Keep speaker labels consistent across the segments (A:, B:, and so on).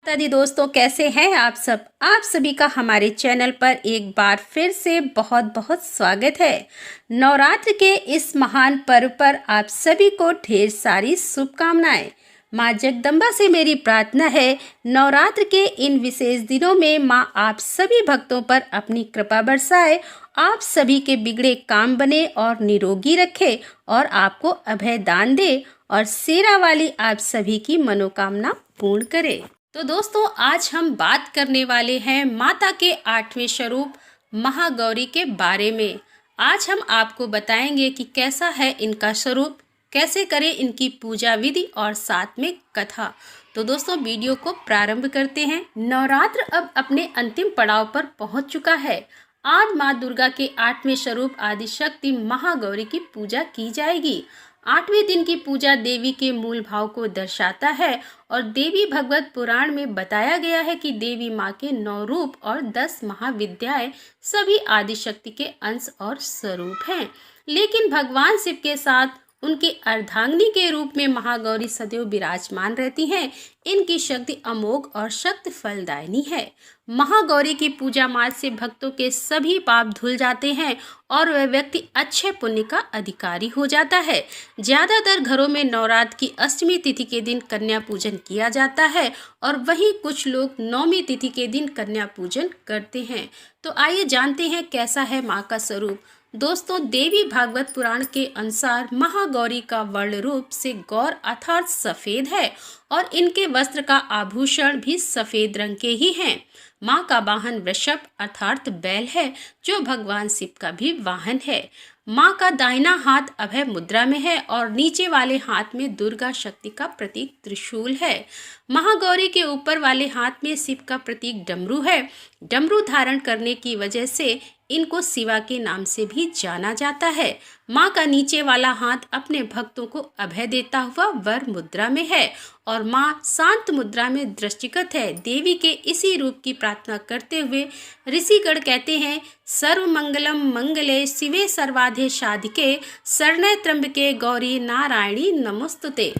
A: दादी दोस्तों, कैसे हैं आप सब। आप सभी का हमारे चैनल पर एक बार फिर से बहुत बहुत स्वागत है। नवरात्र के इस महान पर्व पर आप सभी को ढेर सारी शुभकामनाएं। माँ जगदम्बा से मेरी प्रार्थना है, नवरात्र के इन विशेष दिनों में माँ आप सभी भक्तों पर अपनी कृपा बरसाए, आप सभी के बिगड़े काम बने और निरोगी रखे और आपको अभय दान दे और शेरा वाली आप सभी की मनोकामना पूर्ण करे। तो दोस्तों, आज हम बात करने वाले हैं माता के 8वें स्वरूप महागौरी के बारे में। आज हम आपको बताएंगे कि कैसा है इनका स्वरूप, कैसे करें इनकी पूजा विधि और साथ में कथा। तो दोस्तों, वीडियो को प्रारंभ करते हैं। नवरात्र अब अपने अंतिम पड़ाव पर पहुंच चुका है। आज माँ दुर्गा के 8वें स्वरूप आदिशक्ति महागौरी की पूजा की जाएगी। 8वें दिन की पूजा देवी के मूल भाव को दर्शाता है और देवी भगवत पुराण में बताया गया है कि देवी माँ के 9 रूप और 10 महाविद्याएं सभी आदिशक्ति के अंश और स्वरूप हैं। लेकिन भगवान शिव के साथ उनकी अर्धांगिनी के रूप में महागौरी सदैव विराजमान रहती हैं। इनकी शक्ति अमोघ और शक्ति फलदायिनी है। महागौरी की पूजा मार्ग से भक्तों के सभी पाप धुल जाते हैं और वह व्यक्ति अच्छे पुण्य का अधिकारी हो जाता है। ज्यादातर घरों में नवरात्र की अष्टमी तिथि के दिन कन्या पूजन किया जाता है और वहीं कुछ लोग नौमी तिथि के दिन कन्या पूजन करते हैं। तो आइए जानते हैं कैसा है माँ का स्वरूप। दोस्तों, देवी भागवत पुराण के अनुसार महागौरी का वर्ण रूप से गौर अर्थात सफेद है और इनके वस्त्र का आभूषण भी सफेद रंग के ही हैं। माँ का वाहन वृषभ अर्थात बैल है, जो भगवान शिव का भी वाहन है। माँ का दाहिना हाथ अभय मुद्रा में है और नीचे वाले हाथ में दुर्गा शक्ति का प्रतीक त्रिशूल है। महागौरी के ऊपर वाले हाथ में शिव का प्रतीक डमरू है। डमरू धारण करने की वजह से इनको शिवा के नाम से भी जाना जाता है। माँ का नीचे वाला हाथ अपने भक्तों को अभय देता हुआ वर मुद्रा में है और माँ शांत मुद्रा में दृष्टिगत है। देवी के इसी रूप की प्रार्थना करते हुए ऋषिगण कहते हैं, सर्व मंगलम मंगले शिवे सर्वाधे साधिके शरण्ये त्र्यंबके गौरी नारायणी नमोस्तुते।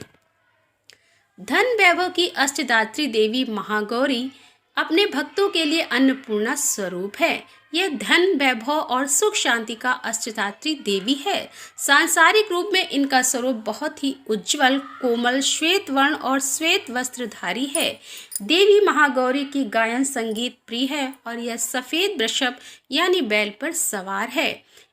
A: धन वैभव की अष्टदात्री देवी महागौरी अपने भक्तों के लिए अन्नपूर्णा स्वरूप है। यह धन वैभव और सुख शांति का अष्टधात्री देवी है। सांसारिक रूप में इनका स्वरूप बहुत ही उज्जवल, कोमल, श्वेत वर्ण और श्वेत वस्त्रधारी है। देवी महागौरी की गायन संगीत प्रिय है और यह सफेद वृषभ यानी बैल पर सवार है।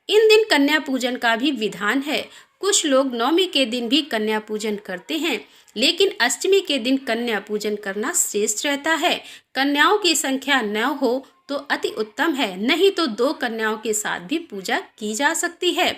A: इन दिन कन्या पूजन का भी विधान है। कुछ लोग नौमी के दिन भी कन्या पूजन करते हैं, लेकिन अष्टमी के दिन कन्या पूजन करना श्रेष्ठ रहता है। कन्याओं की संख्या 9 हो तो अति उत्तम है, नहीं तो 2 कन्याओं के साथ भी पूजा की जा सकती है।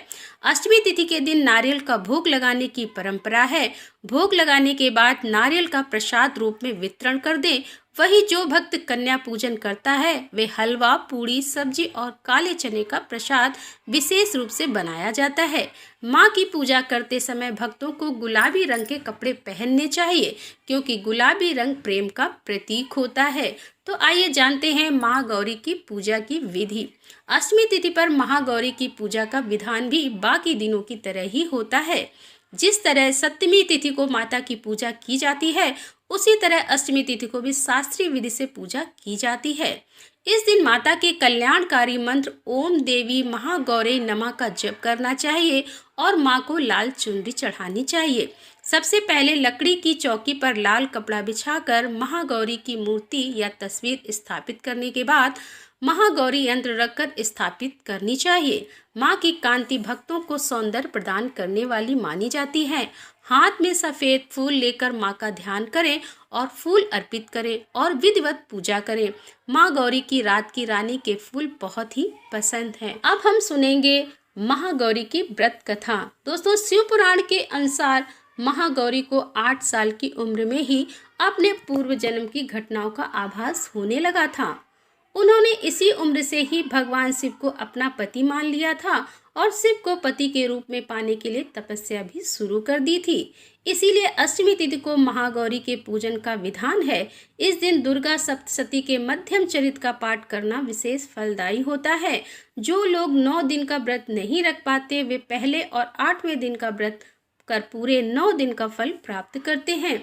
A: अष्टमी तिथि के दिन नारियल का भोग लगाने की परंपरा है। भोग लगाने के बाद नारियल का प्रसाद रूप में वितरण कर दें। वही जो भक्त कन्या पूजन करता है वे हलवा, पूड़ी, सब्जी और काले चने का प्रसाद विशेष रूप से बनाया जाता है। माँ की पूजा करते समय भक्तों को गुलाबी रंग के कपड़े पहनने चाहिए, क्योंकि गुलाबी रंग प्रेम का प्रतीक होता है। तो आइए जानते हैं माँ गौरी की पूजा की विधि। अष्टमी तिथि पर महागौरी की पूजा का विधान भी बाकी दिनों की तरह ही होता है। जिस तरह सप्तमी तिथि को माता की पूजा की जाती है, उसी तरह अष्टमी तिथि को भी शास्त्रीय विधि से पूजा की जाती है। इस दिन माता के कल्याणकारी मंत्र ओम देवी महागौरी नमः का जप करना चाहिए और माँ को लाल चुनरी चढ़ानी चाहिए। सबसे पहले लकड़ी की चौकी पर लाल कपड़ा बिछाकर महागौरी की मूर्ति या तस्वीर स्थापित करने के बाद महागौरी यंत्र रखकर स्थापित करनी चाहिए। माँ की कांति भक्तों को सौंदर्य प्रदान करने वाली मानी जाती है। हाथ में सफेद फूल लेकर माँ का ध्यान करें और फूल अर्पित करें और विधिवत पूजा करें। माँ गौरी की रात की रानी के फूल बहुत ही पसंद हैं। अब हम सुनेंगे महागौरी की व्रत कथा। दोस्तों, शिव पुराण के अनुसार महागौरी को 8 साल की उम्र में ही अपने पूर्व जन्म की घटनाओं का आभास होने लगा था। उन्होंने इसी उम्र से ही भगवान शिव को अपना पति मान लिया था और शिव को पति के रूप में पाने के लिए तपस्या भी शुरू कर दी थी। इसीलिए अष्टमी तिथि को महागौरी के पूजन का विधान है। इस दिन दुर्गा सप्तशती के मध्यम चरित का पाठ करना विशेष फलदायी होता है। जो लोग 9 दिन का व्रत नहीं रख पाते, वे पहले और 8वें दिन का व्रत कर पूरे 9 दिन का फल प्राप्त करते हैं।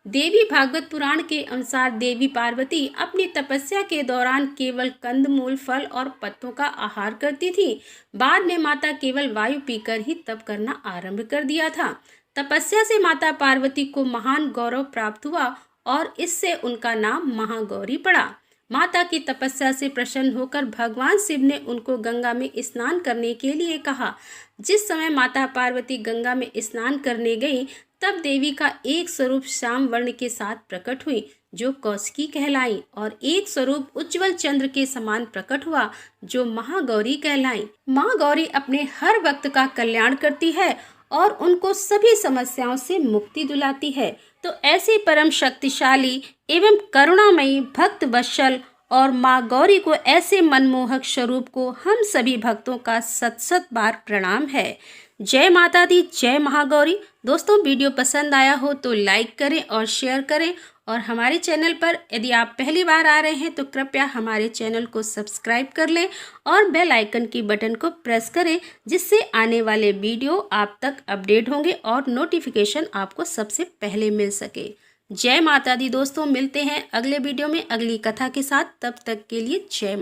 A: देवी भागवत पुराण के अनुसार देवी पार्वती अपनी तपस्या के दौरान केवल कंदमूल, फल और पत्तों का आहार करती थी। बाद में माता केवल वायु पीकर ही तप करना आरंभ कर दिया था। तपस्या से माता पार्वती को महान गौरव प्राप्त हुआ और इससे उनका नाम महागौरी पड़ा। माता की तपस्या से प्रसन्न होकर भगवान शिव ने उनको गंगा में स्नान करने के लिए कहा। जिस समय माता पार्वती गंगा में स्नान करने गई, तब देवी का एक स्वरूप श्याम वर्ण के साथ प्रकट हुई, जो कौशिकी कहलाई, और एक स्वरूप उज्जवल चंद्र के समान प्रकट हुआ, जो महागौरी कहलाई। माँ गौरी अपने हर भक्त का कल्याण करती है और उनको सभी समस्याओं से मुक्ति दिलाती है। तो ऐसी परम शक्तिशाली एवं करुणामयी, भक्त वत्सल और माँ गौरी को ऐसे मनमोहक स्वरूप को हम सभी भक्तों का सत सत बार प्रणाम है। जय माता दी, जय महागौरी। दोस्तों, वीडियो पसंद आया हो तो लाइक करें और शेयर करें, और हमारे चैनल पर यदि आप पहली बार आ रहे हैं तो कृपया हमारे चैनल को सब्सक्राइब कर लें और बेल आइकन की बटन को प्रेस करें, जिससे आने वाले वीडियो आप तक अपडेट होंगे और नोटिफिकेशन आपको सबसे पहले मिल सके। जय माता दी। दोस्तों, मिलते हैं अगले वीडियो में अगली कथा के साथ। तब तक के लिए जय माता।